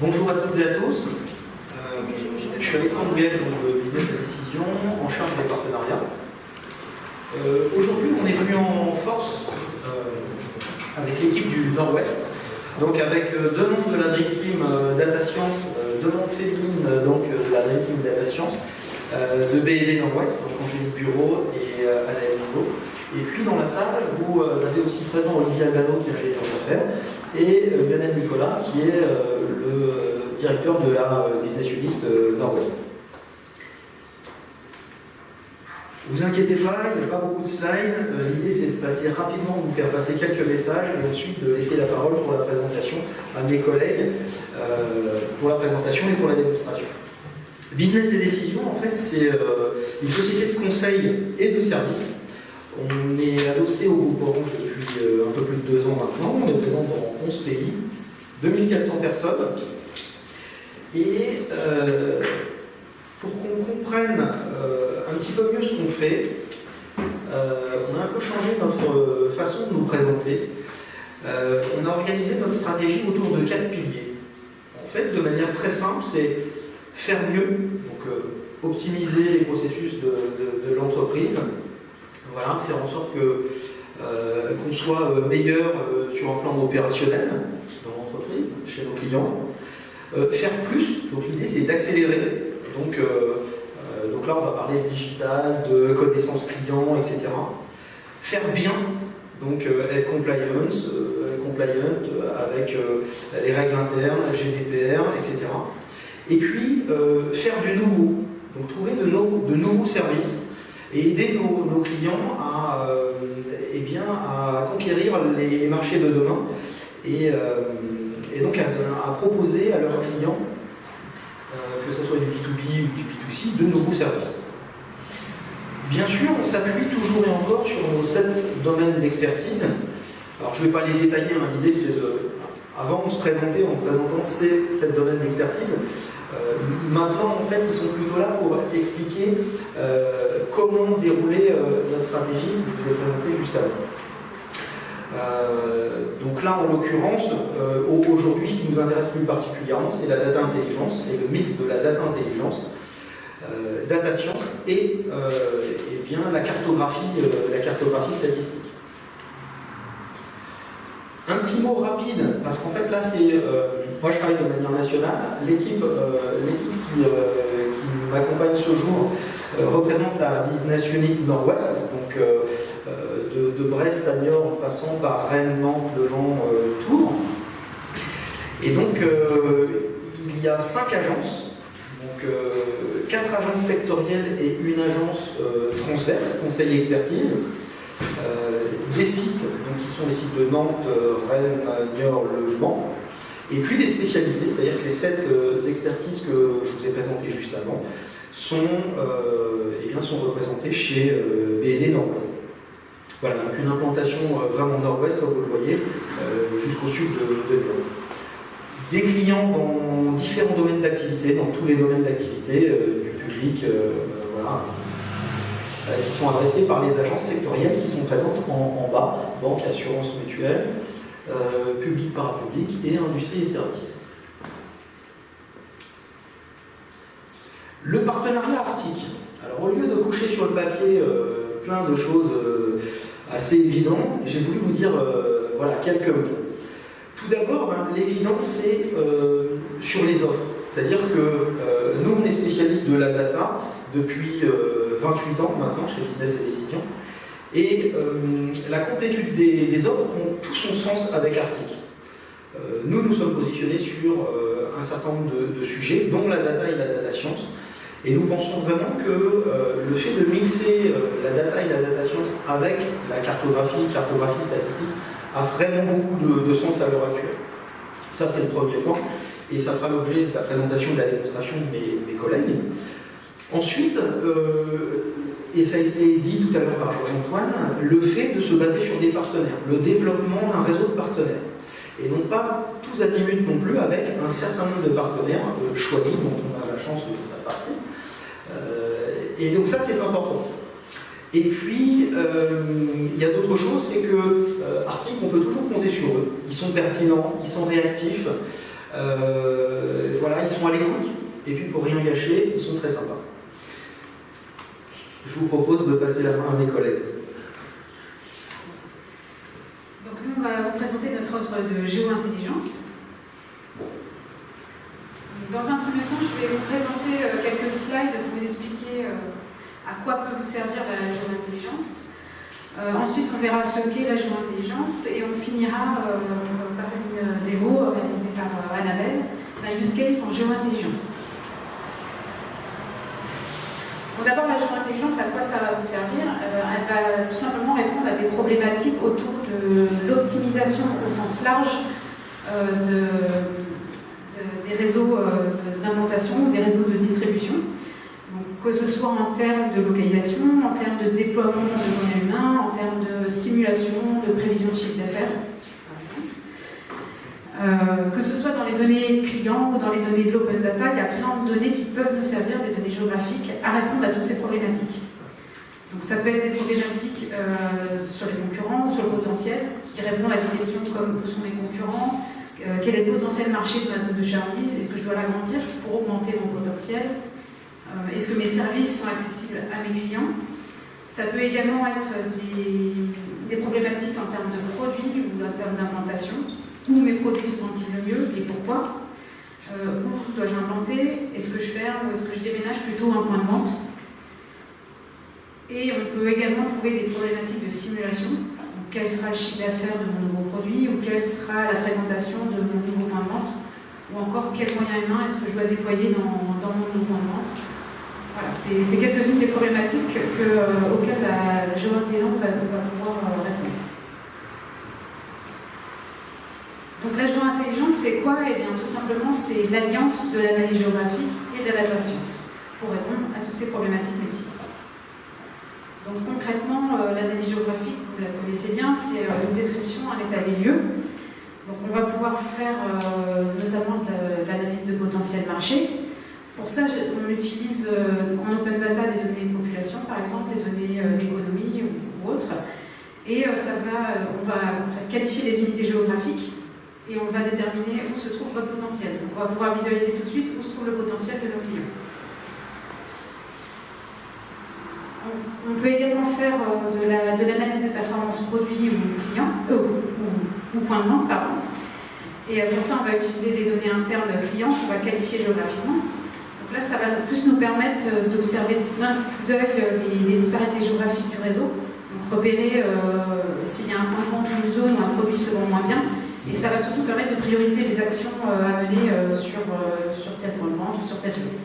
Bonjour à toutes et à tous. Je suis Alexandre Bouillet, de Business et Décision, en charge des partenariats. Aujourd'hui, on est venu en force avec l'équipe du Nord-Ouest, donc avec deux membres de la Dream Team Data Science, deux membres féminines donc, de la Dream Team Data Science, de BD Nord-Ouest, donc Angélique Bureau et Anaël Hugo. Et puis dans la salle, vous avez aussi présent Olivier Albano, qui est ingénieur d'affaires, et Lionel Nicolas, qui est le directeur de la Business Unit Nord-Ouest. Vous inquiétez pas, il n'y a pas beaucoup de slides. L'idée, c'est de passer rapidement, vous faire passer quelques messages, et ensuite de laisser la parole pour la présentation à mes collègues, pour la présentation et pour la démonstration. Business et Décision, en fait, c'est une société de conseil et de services. On est adossé au groupe Orange depuis un peu plus de 2 ans maintenant. On est présent dans 11 pays, 2400 personnes. Et pour qu'on comprenne un petit peu mieux ce qu'on fait, on a un peu changé notre façon de nous présenter. On a organisé notre stratégie autour de 4 piliers. En fait, de manière très simple, c'est faire mieux, donc optimiser les processus de l'entreprise. Voilà, faire en sorte qu'on soit meilleur sur un plan opérationnel dans l'entreprise, chez nos clients. Faire plus, donc l'idée c'est d'accélérer. Donc là on va parler de digital, de connaissances clients, etc. Faire bien, donc être compliant avec les règles internes, GDPR, etc. Et puis faire du nouveau, donc trouver de nouveaux services et aider nos clients à conquérir les marchés de demain et donc à proposer à leurs clients, que ce soit du B2B ou du B2C, de nouveaux services. Bien sûr, on s'appuie toujours et encore sur nos 7 domaines d'expertise. Alors je ne vais pas les détailler, hein. L'idée c'est avant on se présentait en présentant ces 7 domaines d'expertise. Maintenant, en fait, ils sont plutôt là pour expliquer comment dérouler notre stratégie que je vous ai présentée juste avant. Donc là, en l'occurrence, aujourd'hui, ce qui nous intéresse plus particulièrement, c'est la data intelligence et le mix de la data intelligence, data science et bien la cartographie statistique. Un petit mot rapide, parce qu'en fait là c'est... moi je travaille de manière nationale, l'équipe qui m'accompagne ce jour représente la Business Unit Nord-Ouest, donc de Brest à Niort en passant par Rennes, Nantes, Levant, Tours. Et donc il y a 5 agences, donc 4 agences sectorielles et une agence transverse, conseil et expertise. Des sites, donc qui sont les sites de Nantes, Rennes, Niort, Le Mans, et puis des spécialités, c'est-à-dire que les 7 expertises que je vous ai présentées juste avant sont représentées chez BD Nord-Ouest. Voilà, donc une implantation vraiment Nord-Ouest, comme vous le voyez, jusqu'au sud de Lyon. Des clients dans différents domaines d'activité, dans tous les domaines d'activité, du public, voilà, qui sont adressées par les agences sectorielles qui sont présentes en bas, banque, assurance mutuelle, public, parapublic et industrie et services. Le partenariat Arctic. Alors au lieu de coucher sur le papier plein de choses assez évidentes, j'ai voulu vous dire voilà, quelques mots. Tout d'abord, l'évidence c'est sur les offres. C'est-à-dire que nous on est spécialistes de la data depuis 28 ans maintenant chez Business et Décision. Et la complétude des offres prend tout son sens avec Arctic. Nous sommes positionnés sur un certain nombre de sujets, dont la data et la data science. Et nous pensons vraiment que le fait de mixer la data et la data science avec la cartographie statistique, a vraiment beaucoup de sens à l'heure actuelle. Ça, c'est le premier point. Et ça fera l'objet de la présentation et de la démonstration de mes collègues. Ensuite, et ça a été dit tout à l'heure par Georges-Antoine, le fait de se baser sur des partenaires, le développement d'un réseau de partenaires. Et non pas tous azimuts non plus, avec un certain nombre de partenaires choisis, dont on a la chance de faire partie. Et donc ça, c'est important. Et puis, il y a d'autres choses, c'est que Arctic, on peut toujours compter sur eux. Ils sont pertinents, ils sont réactifs. Voilà, ils sont à l'écoute, et puis pour rien gâcher, ils sont très sympas. Je vous propose de passer la main à mes collègues. Donc nous, on va vous présenter notre offre de géo-intelligence. Dans un premier temps, je vais vous présenter quelques slides pour vous expliquer à quoi peut vous servir la géo-intelligence. Ensuite, on verra ce qu'est la géo-intelligence et on finira par une démo réalisée par Annabelle d'un use case en géo-intelligence. Bon, d'abord, la géo-intelligence, à quoi ça va vous servir? Elle va tout simplement répondre à des problématiques autour de l'optimisation au sens large des réseaux d'implantation ou des réseaux de distribution. Donc, que ce soit en termes de localisation, en termes de déploiement de moyens humains, en termes de simulation, de prévision de chiffre d'affaires, que ce soit dans les données clients ou dans les données de l'open data, il y a plein de données qui peuvent nous servir, des données géographiques, à répondre à toutes ces problématiques. Donc ça peut être des problématiques sur les concurrents ou sur le potentiel, qui répondent à des questions comme où sont mes concurrents, quel est le potentiel marché de ma zone de chalandise, est-ce que je dois l'agrandir pour augmenter mon potentiel, est-ce que mes services sont accessibles à mes clients. Ça peut également être des problématiques en termes de produits ou en termes d'implantation. Où mes produits se vendent-ils le mieux et pourquoi? Où dois-je implanter? Est-ce que je ferme ou est-ce que je déménage plutôt un point de vente? Et on peut également trouver des problématiques de simulation. Donc, quel sera le chiffre d'affaires de mon nouveau produit, ou quelle sera la fréquentation de mon nouveau point de vente, ou encore quels moyens humains est-ce que je dois déployer dans mon nouveau point de vente. Voilà, c'est quelques-unes des problématiques auxquelles la géo-intelligence va pouvoir répondre. Donc la géo-intelligence, c'est quoi? Eh bien, tout simplement, c'est l'alliance de l'analyse géographique et de la data science pour répondre à toutes ces problématiques métiers. Donc concrètement, l'analyse géographique, vous la connaissez bien, c'est une description, un état des lieux. Donc on va pouvoir faire notamment de l'analyse de potentiel marché. Pour ça, on utilise en open data des données de population, par exemple, des données d'économie ou autres. Et on va qualifier les unités géographiques et on va déterminer où se trouve votre potentiel. Donc on va pouvoir visualiser tout de suite où se trouve le potentiel de nos clients. On peut également faire de l'analyse de performance produit ou client, ou point de vente, pardon. Et pour ça, on va utiliser des données internes clients qu'on va qualifier géographiquement. Donc là, ça va plus nous permettre d'observer d'un coup d'œil les disparités géographiques du réseau. Donc repérer s'il y a un point de vente d'une zone où un produit se vend moins bien. Et ça va surtout permettre de prioriser les actions à mener sur tel point de vente ou sur telle zone.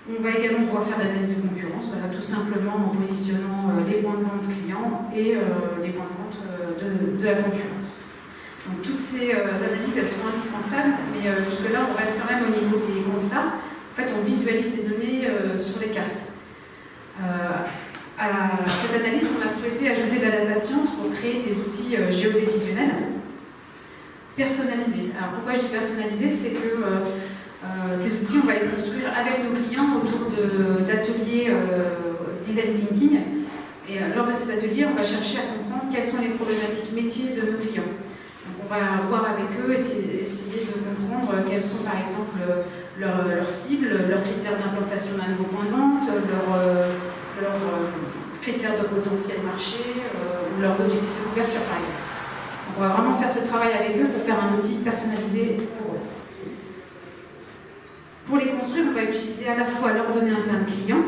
On va également pouvoir faire de l'analyse de concurrence, voilà, tout simplement en positionnant les points de vente clients et les points de vente de la concurrence. Donc toutes ces analyses, elles sont indispensables, mais jusque-là, on reste quand même au niveau des constats. En fait, on visualise des données sur les cartes. À cette analyse, on a souhaité ajouter de la data science pour créer des outils géodécisionnels personnalisés. Alors pourquoi je dis personnalisés? C'est que ces outils, on va les construire avec nos clients autour d'ateliers design thinking. Et lors de ces ateliers, on va chercher à comprendre quelles sont les problématiques métiers de nos clients. Donc on va voir avec eux, essayer de comprendre quelles sont par exemple leurs cibles, leurs critères d'implantation d'un nouveau point de vente, leurs critères de potentiel marché, ou leurs objectifs de couverture par exemple. Donc on va vraiment faire ce travail avec eux pour faire un outil personnalisé pour eux. Pour les construire, on va utiliser à la fois leurs données internes clients,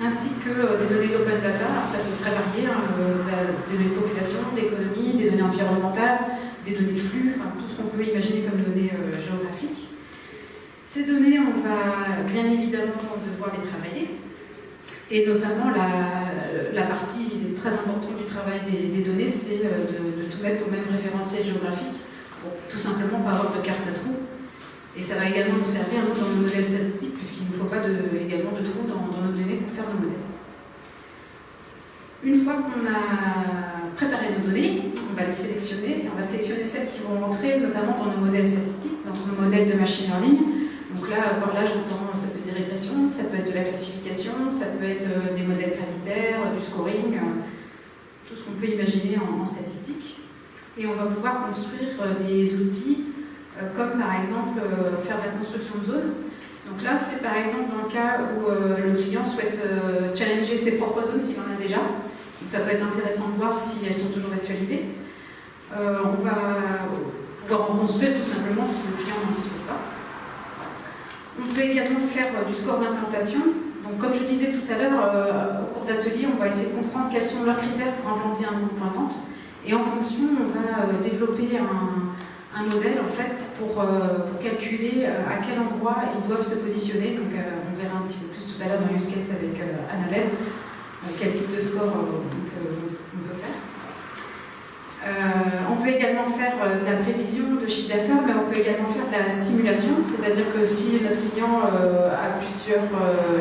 ainsi que des données d'open data. Alors ça peut très varier, des données de population, d'économie, des données environnementales, des données de flux, enfin tout ce qu'on peut imaginer comme données géographiques. Ces données, on va bien évidemment devoir les travailler, et notamment la partie très importante du travail des données, c'est de tout mettre au même référentiel géographique, pour tout simplement pas avoir de carte à trous. Et ça va également nous servir dans nos modèles statistiques, puisqu'il ne faut pas également de trous dans nos données pour faire nos modèles. Une fois qu'on a préparé nos données, on va les sélectionner. On va sélectionner celles qui vont rentrer notamment dans nos modèles statistiques, dans nos modèles de machine learning. Donc là, par là, j'entends, ça peut être des régressions, ça peut être de la classification, ça peut être des modèles gravitaires, du scoring, tout ce qu'on peut imaginer en statistique. Et on va pouvoir construire des outils comme par exemple faire de la construction de zone. Donc là, c'est par exemple dans le cas où le client souhaite challenger ses propres zones s'il en a déjà. Donc ça peut être intéressant de voir si elles sont toujours d'actualité. On va pouvoir en construire tout simplement si le client n'en dispose pas. On peut également faire du score d'implantation. Donc comme je disais tout à l'heure, au cours d'atelier, on va essayer de comprendre quels sont leurs critères pour implanter un nouveau point de vente. Et en fonction, on va développer un modèle en fait pour calculer à quel endroit ils doivent se positionner. Donc on verra un petit peu plus tout à l'heure dans use case avec Annabelle quel type de score on peut faire. On peut également faire de la prévision de chiffre d'affaires, mais on peut également faire de la simulation, c'est-à-dire que si notre client a plusieurs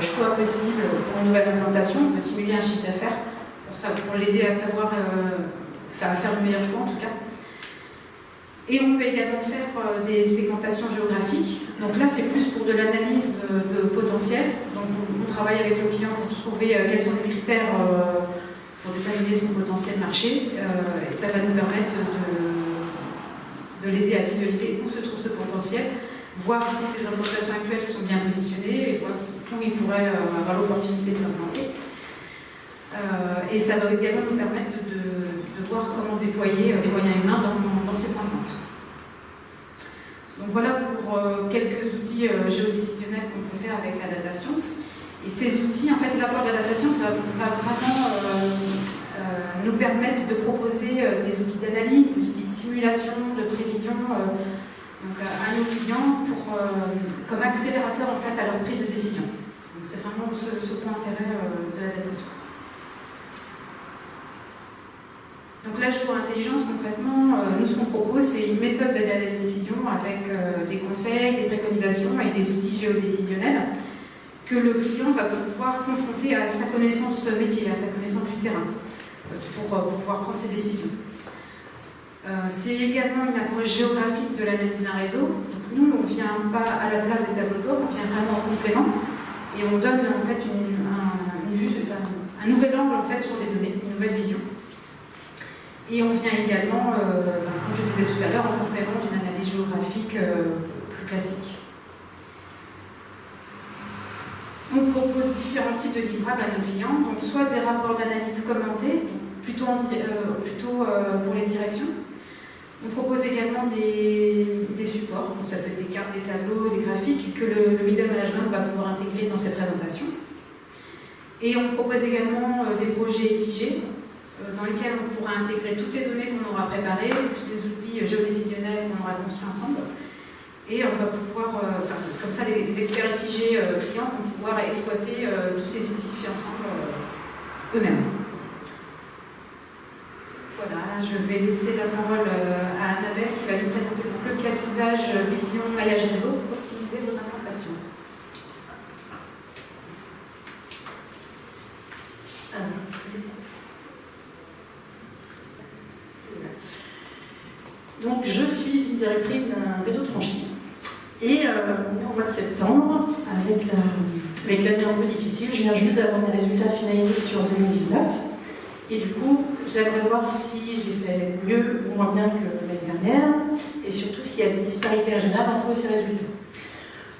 choix possibles pour une nouvelle implantation, on peut simuler un chiffre d'affaires pour l'aider à savoir faire le meilleur choix en tout cas. Et on peut également faire des segmentations géographiques. Donc là, c'est plus pour de l'analyse de potentiel. Donc on travaille avec le client pour trouver quels sont les critères pour déterminer son potentiel marché. Et ça va nous permettre de l'aider à visualiser où se trouve ce potentiel, voir si ses implantations actuelles sont bien positionnées et voir où il pourrait avoir l'opportunité de s'implanter. Et ça va également nous permettre de voir comment déployer les moyens humains dans ces points de vente. Donc voilà pour quelques outils géodécisionnels qu'on peut faire avec la data science. Et ces outils, en fait, l'apport de la data science va vraiment nous permettre de proposer des outils d'analyse, des outils de simulation, de prévision donc, à nos clients comme accélérateur en fait, à leur prise de décision. Donc c'est vraiment ce point d'intérêt de la data science. Donc là, je vois intelligence, concrètement, nous ce qu'on propose, c'est une méthode d'aide à la décision avec des conseils, des préconisations et des outils géodécisionnels que le client va pouvoir confronter à sa connaissance métier, à sa connaissance du terrain, pour pouvoir prendre ses décisions. C'est également une approche géographique de l'analyse d'un réseau. Donc nous, on ne vient pas à la place des tableaux de bord, on vient vraiment en complément et on donne en fait un nouvel angle en fait, sur les données, une nouvelle vision. Et on vient également, comme je disais tout à l'heure, en complément d'une analyse géographique plus classique. On propose différents types de livrables à nos clients, donc soit des rapports d'analyse commentés, plutôt pour les directions. On propose également des supports, donc ça peut être des cartes, des tableaux, des graphiques, que le middle management va pouvoir intégrer dans ses présentations. Et on propose également des projets SIG, dans lesquels on pourra intégrer toutes les données qu'on aura préparées, plus les outils géodécisionnels qu'on aura construits ensemble. Et on va pouvoir, comme ça, les experts SIG clients vont pouvoir exploiter tous ces outils faits ensemble eux-mêmes. Voilà, je vais laisser la parole à Annabelle qui va nous présenter donc le cas d'usage vision maillage réseau pour optimiser vos implantations. Donc, je suis une directrice d'un réseau de franchise. Et on est en mois de septembre, avec l'année un peu difficile. Je viens juste d'avoir mes résultats finalisés sur 2019. Et du coup, j'aimerais voir si j'ai fait mieux ou moins bien que l'année dernière, et surtout s'il y a des disparités régionales entre ces résultats.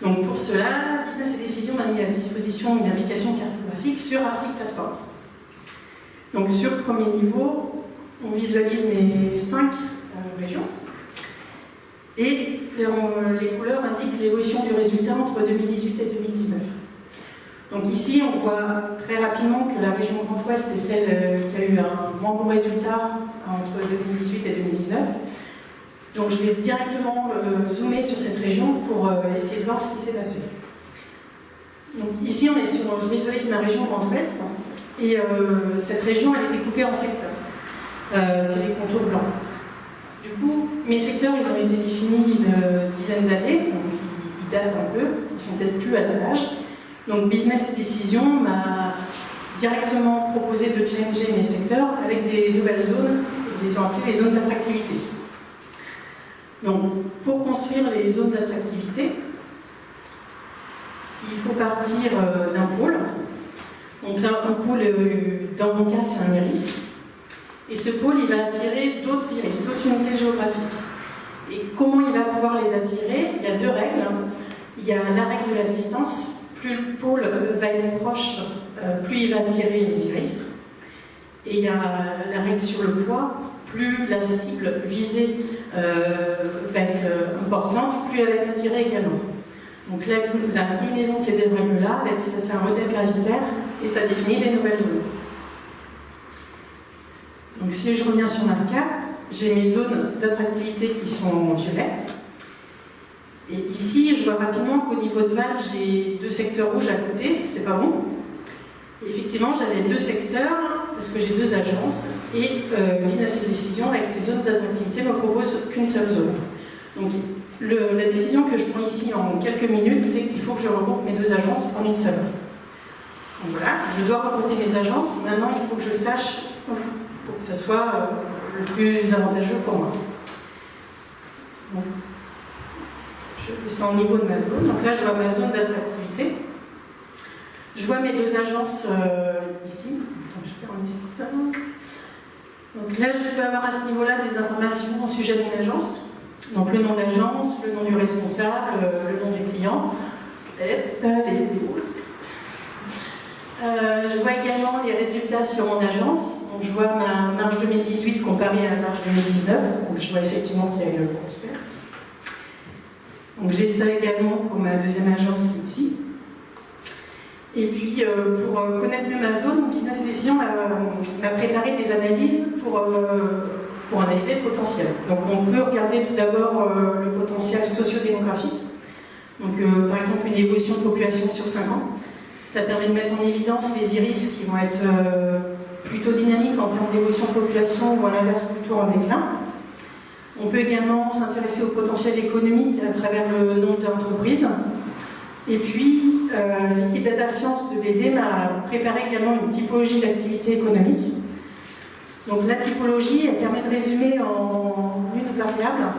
Donc pour cela, Business et Décision m'a mis à disposition une application cartographique sur Arctic Platform. Donc sur le premier niveau, on visualise mes 5 régions, et les couleurs indiquent l'évolution du résultat entre 2018 et 2019. Donc ici, on voit très rapidement que la région Grand Ouest est celle qui a eu un moins bon résultat entre 2018 et 2019. Donc je vais directement zoomer sur cette région pour essayer de voir ce qui s'est passé. Donc ici, je visualise ma région Grand Ouest, et cette région, elle est découpée en secteurs. C'est des contours blancs. Du coup, mes secteurs, ils ont été définis une dizaine d'années, donc ils datent un peu, ils sont peut-être plus à la page. Donc Business et Décision m'a directement proposé de challenger mes secteurs avec des nouvelles zones, ils ont appelé les zones d'attractivité. Donc pour construire les zones d'attractivité, il faut partir d'un pôle. Donc là, un pôle, dans mon cas, c'est un iris. Et ce pôle, il va attirer d'autres iris, d'autres unités géographiques. Et comment il va pouvoir les attirer? Il y a deux règles. Il y a la règle de la distance. Plus le pôle va être proche, plus il va attirer les iris. Et il y a la règle sur le poids. Plus la cible visée va être importante, plus elle va être attirée également. Donc la combinaison de ces deux règles-là, ça fait un modèle gravitaire et ça définit des nouvelles zones. Donc si je reviens sur ma carte, j'ai mes zones d'attractivité qui sont en violet. Et ici, je vois rapidement qu'au niveau de Val, j'ai deux secteurs rouges à côté, c'est pas bon. Et effectivement, j'avais deux secteurs, parce que j'ai deux agences, et Business et Décision, avec ces zones d'attractivité, ne me propose qu'une seule zone. Donc la décision que je prends ici en quelques minutes, c'est qu'il faut que je regroupe mes deux agences en une seule. Donc voilà, je dois regrouper mes agences, maintenant il faut que je sache pour que ça soit le plus avantageux pour moi. Donc, je descends au niveau de ma zone. Donc là, je vois ma zone d'attractivité. Je vois mes deux agences ici. Je ferme ça. Donc là, je peux avoir à ce niveau-là des informations au sujet de mon agence. Donc le nom de l'agence, le nom du responsable, le nom du client. Et les vidéos. Je vois également les résultats sur mon agence. Donc, je vois ma marge 2018 comparée à la marge 2019. Donc, je vois effectivement qu'il y a une grosse perte. Donc, j'ai ça également pour ma deuxième agence ici. Et puis, pour connaître mieux ma zone, Business et Décision m'a préparé des analyses pour analyser le potentiel. Donc, on peut regarder tout d'abord le potentiel socio-démographique. Donc, par exemple, une évolution de population sur 5 ans. Ça permet de mettre en évidence les iris qui vont être plutôt dynamiques en termes d'évolution de population ou à l'inverse plutôt en déclin. On peut également s'intéresser au potentiel économique à travers le nombre d'entreprises. Et puis, l'équipe Data Science de BD m'a préparé également une typologie d'activité économique. Donc la typologie, elle permet de résumer en une variable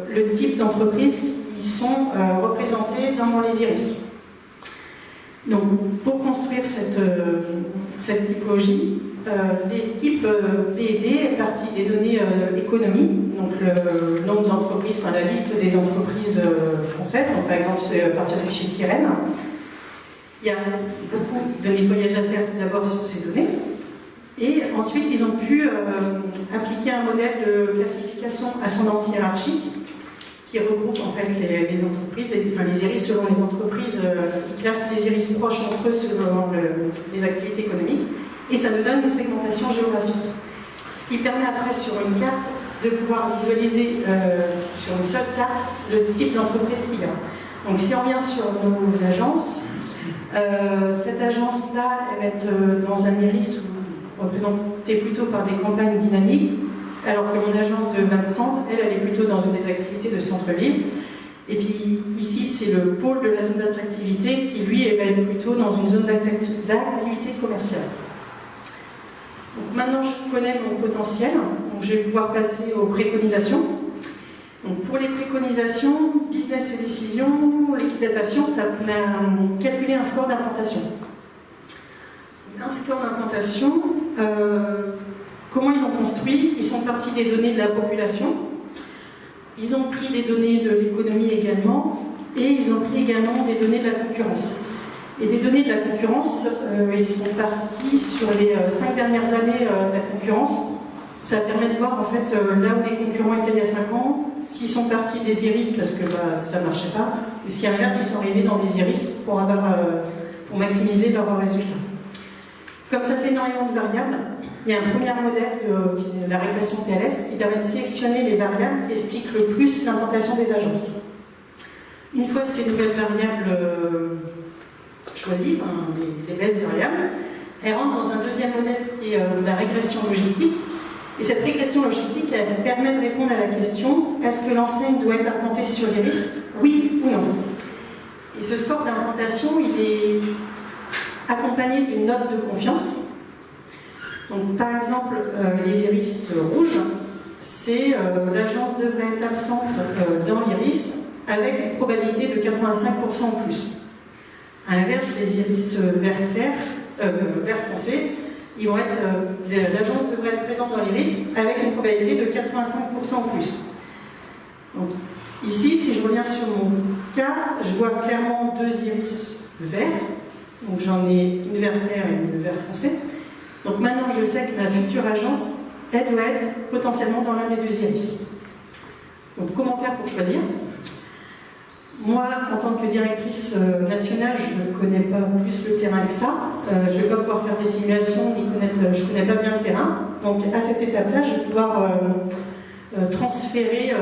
le type d'entreprises qui sont représentées dans les iris. Donc, pour construire cette typologie, l'équipe BD est partie des données économiques, donc le nombre d'entreprises, enfin la liste des entreprises françaises, donc par exemple c'est à partir du fichier Sirène. Il y a beaucoup de nettoyage à faire tout d'abord sur ces données, et ensuite ils ont pu appliquer un modèle de classification ascendante hiérarchique qui regroupe en fait les entreprises, enfin les iris selon les entreprises, qui classent les iris proches entre eux selon les activités économiques, et ça nous donne une segmentation géographique. Ce qui permet après sur une carte de pouvoir visualiser sur une seule carte le type d'entreprise qu'il y a. Donc si on revient sur nos agences, cette agence-là, elle va être dans un iris représentée plutôt par des campagnes dynamiques, alors que mon agence de Vincent, elle est plutôt dans une des activités de centre-ville. Et puis ici, c'est le pôle de la zone d'attractivité qui, lui, va être plutôt dans une zone d'activité commerciale. Donc maintenant, je connais mon potentiel, donc je vais pouvoir passer aux préconisations. Donc pour les préconisations, Business et Décision, l'équipe Data Science, ça m'a calculé un score d'implantation. Un score d'implantation, comment ils l'ont construit? Ils sont partis des données de la population, ils ont pris des données de l'économie également, et ils ont pris également des données de la concurrence. Et des données de la concurrence, ils sont partis sur les 5 dernières années de la concurrence. Ça permet de voir en fait là où les concurrents étaient il y a 5 ans, s'ils sont partis des iris parce que ça ne marchait pas, ou si à l'inverse ils sont arrivés dans des iris pour maximiser leurs résultats. Comme ça fait énormément de variables, il y a un premier modèle de la régression PLS qui permet de sélectionner les variables qui expliquent le plus l'implantation des agences. Une fois ces nouvelles variables choisies, les baisses de variables, elles rentrent dans un deuxième modèle qui est la régression logistique. Et cette régression logistique, elle permet de répondre à la question: est-ce que l'enseigne doit être implantée sur l'iris, oui ou non? Et ce score d'implantation, il est accompagné d'une note de confiance. Donc, par exemple, les iris rouges, c'est l'agence devrait être absente dans l'iris avec une probabilité de 85% en plus. À l'inverse, les iris vert clair, vert foncé, ils vont être, l'agence devrait être présente dans l'iris avec une probabilité de 85% en plus. Donc, ici, si je reviens sur mon cas, je vois clairement 2 iris verts. Donc j'en ai une vert clair et une vert foncé. Donc maintenant, je sais que ma future agence, elle doit être potentiellement dans l'un des 2 iris. Donc comment faire pour choisir? Moi, en tant que directrice nationale, je ne connais pas plus le terrain que ça. Je ne vais pas pouvoir faire des simulations, ni connaître, je ne connais pas bien le terrain. Donc à cette étape-là, je vais pouvoir transférer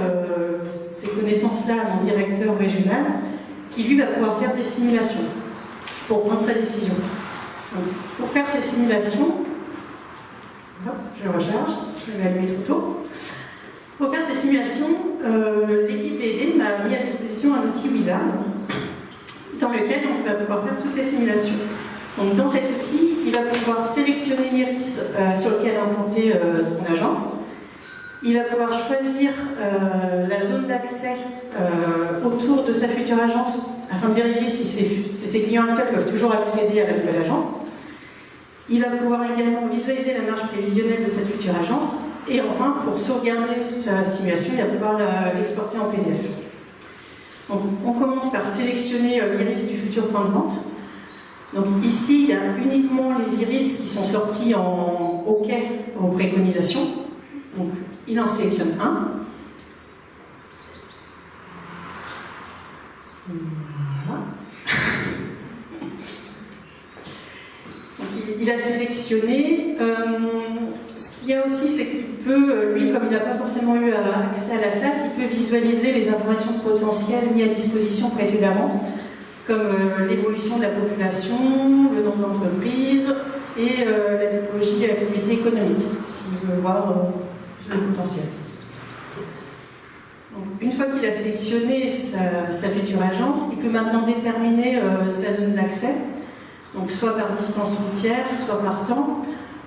ces connaissances-là à mon directeur régional, qui lui va pouvoir faire des simulations pour prendre sa décision. Donc, pour faire ces simulations, hop, je recharge, je vais allumer trop tôt. Pour faire ces simulations, l'équipe BD m'a mis à disposition un outil Wizard dans lequel on va pouvoir faire toutes ces simulations. Donc, dans cet outil, il va pouvoir sélectionner l'iris sur lequel implanter son agence. Il va pouvoir choisir la zone d'accès autour de sa future agence afin de vérifier si ses clients actuels peuvent toujours accéder à la nouvelle agence. Il va pouvoir également visualiser la marge prévisionnelle de cette future agence. Et enfin, pour sauvegarder sa simulation, il va pouvoir l'exporter en PDF. Donc, on commence par sélectionner l'iris du futur point de vente. Donc ici, il y a uniquement les iris qui sont sortis en OK aux préconisations. Donc, il en sélectionne un. Voilà. Donc, il a sélectionné. Ce qu'il y a aussi, c'est qu'il peut, lui, comme il n'a pas forcément eu accès à la classe, il peut visualiser les informations potentielles mises à disposition précédemment, comme l'évolution de la population, le nombre d'entreprises et la typologie de l'activité économique, s'il veut voir le potentiel. Donc, une fois qu'il a sélectionné sa future agence, il peut maintenant déterminer sa zone d'accès, donc soit par distance routière, soit par temps.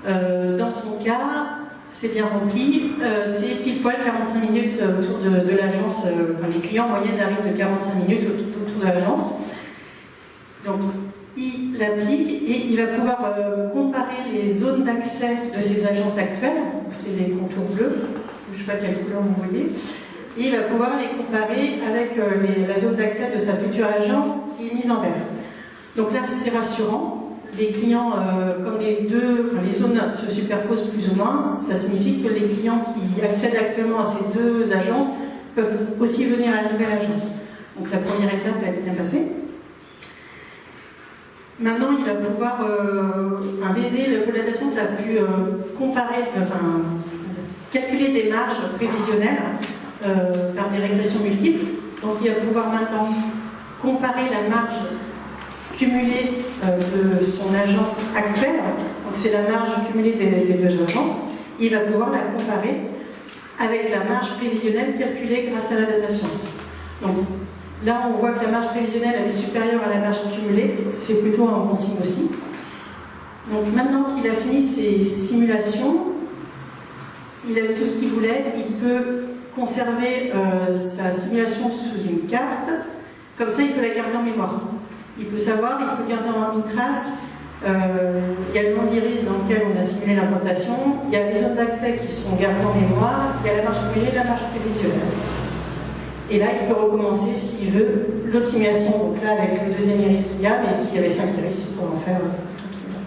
Dans son cas, c'est bien rempli, c'est pile poil 45 minutes autour de l'agence, enfin les clients en moyenne arrivent de 45 minutes autour de l'agence. Donc il l'applique et il va pouvoir comparer les zones d'accès de ses agences actuelles, c'est les contours bleus, je ne sais pas quelle couleur vous voyez, et il va pouvoir les comparer avec la zone d'accès de sa future agence qui est mise en vert. Donc là c'est rassurant. Les clients, comme les zones se superposent plus ou moins, ça signifie que les clients qui accèdent actuellement à ces 2 agences peuvent aussi venir à la nouvelle agence. Donc la première étape elle est bien passée. Maintenant, il va pouvoir, un BD, le pôle d'adaptation, ça a pu comparer, calculer des marges prévisionnelles par des régressions multiples. Donc il va pouvoir maintenant comparer la marge cumulée de son agence actuelle, donc c'est la marge cumulée des 2 agences, il va pouvoir la comparer avec la marge prévisionnelle calculée grâce à la data science. Donc là on voit que la marge prévisionnelle elle est supérieure à la marge cumulée, c'est plutôt un bon signe aussi. Donc maintenant qu'il a fini ses simulations, il a eu tout ce qu'il voulait, il peut conserver sa simulation sous une carte, comme ça il peut la garder en mémoire. Il peut savoir, il peut garder en une trace, il y a le nom d'iris dans lequel on a simulé l'implantation, il y a les zones d'accès qui sont gardées en mémoire, il y a la marge cumulée et la marge prévisionnelle. Et là, il peut recommencer s'il veut l'autre simulation, donc là avec le 2e iris qu'il y a, mais s'il y avait 5 iris, il pourrait en faire tranquillement.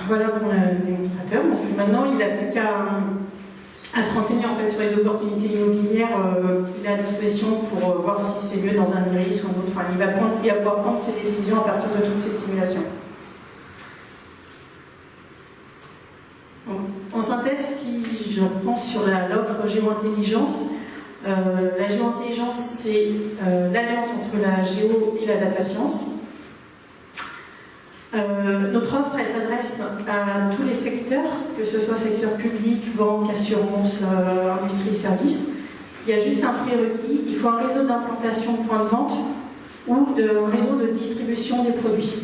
Voilà pour le démonstrateur. Donc, maintenant, il n'a plus qu'à se renseigner en fait sur les opportunités immobilières qu'il a à disposition pour voir si c'est mieux dans un iris ou un autre. Enfin, il va pouvoir prendre ses décisions à partir de toutes ces simulations. Donc, en synthèse, si je reprends sur l'offre Géo-Intelligence, la Géo-Intelligence, c'est l'alliance entre la géo et la data science. Notre offre, elle s'adresse à tous les secteurs, que ce soit secteur public, banque, assurance, industrie, service. Il y a juste un prérequis, il faut un réseau d'implantation de points de vente ou un réseau de distribution des produits.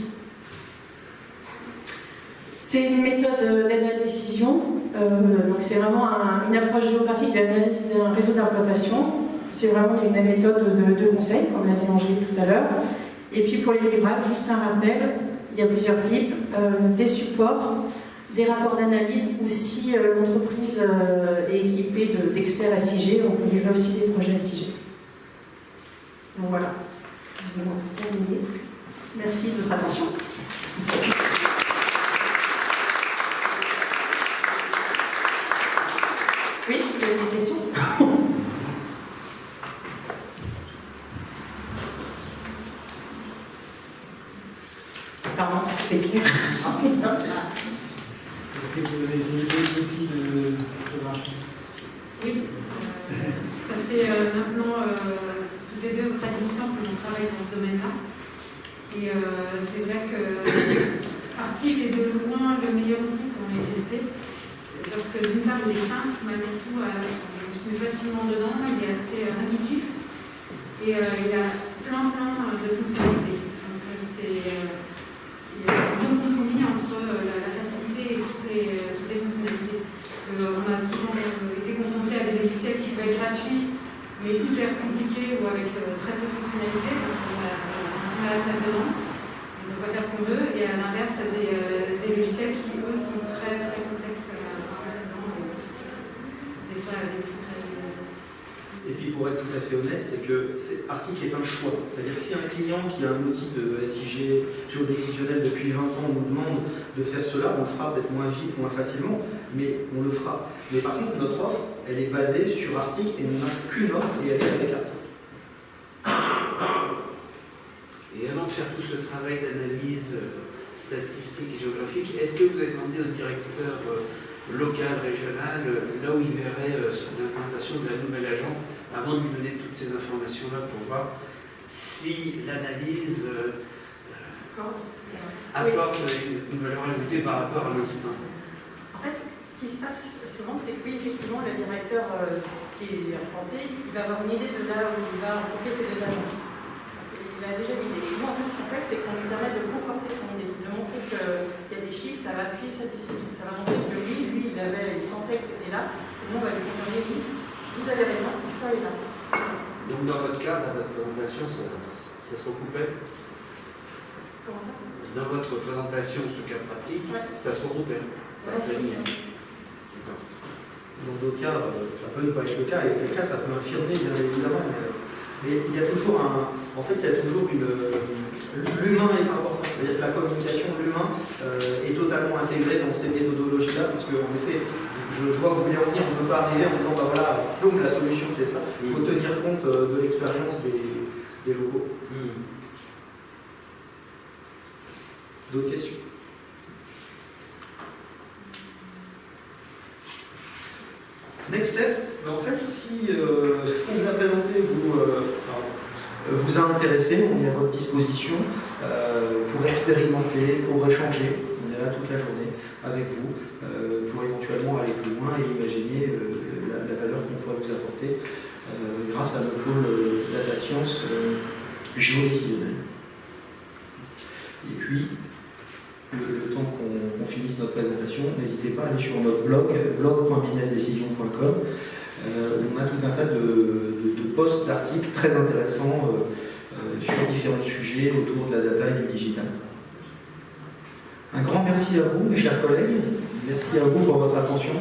C'est une méthode d'aide à la décision, donc c'est vraiment une approche géographique de l'analyse d'un réseau d'implantation. C'est vraiment une méthode de conseil, comme l'a dit Angélique tout à l'heure. Et puis pour les livrables, juste un rappel, Il y a plusieurs types, des supports, des rapports d'analyse, ou si l'entreprise est équipée d'experts SIG, on peut livrer aussi des projets SIG. Donc voilà, nous allons terminer. Merci de votre attention. Oui, vous avez des questions? Pardon, c'est clair. Est-ce que vous avez essayé d'autres outils de marché? Oui, ça fait maintenant toutes les deux près de 10 ans que l'on travaille dans ce domaine-là. Et c'est vrai que Arctic est de loin le meilleur outil qu'on ait testé. Parce que d'une part, il est simple, malgré tout, on se met facilement dedans, il est assez intuitif. Et il a plein de fonctionnalités. Donc il y a un bon compromis entre la facilité et toutes les fonctionnalités. On a souvent été confronté à des logiciels qui peuvent être gratuits, mais hyper compliqués ou avec très peu de fonctionnalités. Donc on a la salle dedans, on ne peut pas faire ce qu'on veut. Et à l'inverse, des logiciels qui, eux, sont très complexes là-dedans. Des fois, des prix très... Et puis pour être tout à fait honnête, c'est que Arctic est un choix. C'est-à-dire que si un client qui a un outil de SIG géodécisionnel depuis 20 ans nous demande de faire cela, on le fera peut-être moins vite, moins facilement, mais on le fera. Mais par contre, notre offre, elle est basée sur Arctic et on n'a qu'une offre et elle est avec Arctic. Et avant de faire tout ce travail d'analyse statistique et géographique, est-ce que vous avez demandé au directeur local, régional, là où il verrait l'implantation de la nouvelle agence, avant de lui donner toutes ces informations-là pour voir si l'analyse apporte une valeur ajoutée par rapport à l'instant? En fait, ce qui se passe souvent, c'est que oui, effectivement, le directeur qui est implanté, il va avoir une idée de là où il va implanter ces deux agences. Il a déjà une idée. Moi, en fait, ce qu'on fait, c'est qu'on lui permet de conforter son idée, de montrer qu'il y a des chiffres, ça va appuyer sa décision. Ça va montrer que oui, lui, il sentait que c'était là, et nous, on va lui confirmer, oui, vous avez raison, il faut aller là. Donc dans votre cas, dans votre présentation, ça se recoupait? Comment ça? Dans votre présentation, ce cas pratique, ouais. Ça se recoupait? Ouais, Dans d'autres cas, ça peut ne pas être le cas, et dans quelques cas, ça peut infirmer, bien évidemment. Mais il y a toujours l'humain est important, c'est-à-dire que la communication, l'humain est totalement intégré dans ces méthodologies-là, parce qu'en effet, je vois que vous voulez en venir, on ne peut pas arriver en disant, bah voilà, plombe, la solution c'est ça. Il faut tenir compte de l'expérience des locaux. D'autres questions? Next step, en fait, si ce qu'on vous a présenté vous a intéressé, on est à votre disposition pour expérimenter, pour échanger. On est là toute la journée avec vous pour éventuellement aller plus loin et imaginer la valeur qu'on pourrait vous apporter grâce à notre pôle data science géodécisionnel. Et puis, le temps qu'on finisse notre présentation, n'hésitez pas à aller sur notre blog, blog.businessdecision.com. On a tout un tas de posts, d'articles très intéressants sur différents sujets autour de la data et du digital. Un grand merci à vous, mes chers collègues. Merci à vous pour votre attention.